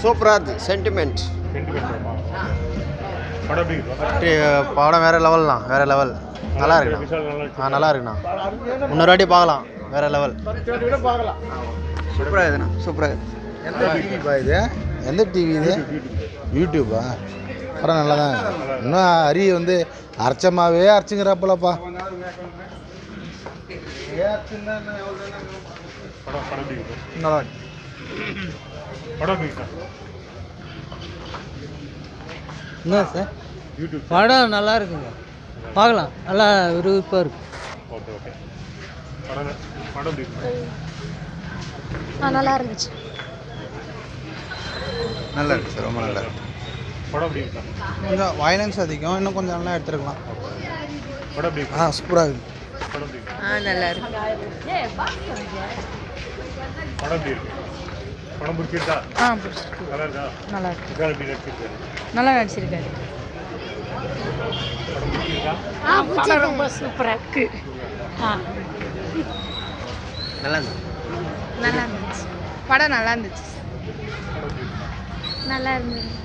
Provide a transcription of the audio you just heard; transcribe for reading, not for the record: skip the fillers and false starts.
சூப்பரா இருக்கு சென்டிமெண்ட் படம் வேற லெவல்ண்ணா வேற லெவல் நல்லா இருக்குண்ணா நல்லா இருக்குண்ணா இன்னொரு வாட்டி பார்க்கலாம் வேற லெவல் சூப்பராக இருக்குண்ணா சூப்பராக இருக்கு எந்த டிவிப்பா இது எந்த டிவி இது யூடியூப்பா படம் நல்லா தான் இன்னும் அரி வந்து அரைச்சமாவே அரைச்சுங்கிறப்பலப்பா என்ன சார் படம் நல்லா இருக்குங்க பார்க்கலாம் நல்லா விறுவிறுப்பாக இருக்கு நல்லா இருந்துச்சு நல்லா இருக்கு சார் ரொம்ப நல்லா இருக்கு கொஞ்சம் வயலன்ஸ் அதிகம் இன்னும் கொஞ்சம் நல்லா எடுத்துருக்கலாம் சூப்பராக இருக்கு நல்லா இருக்கு நல்லா இருக்கு நல்லா நடிச்சிருக்காரு ரொம்ப சூப்பராக இருக்கு நல்லா இருந்துச்சு படம் நல்லா இருந்துச்சு நல்லா இருந்தது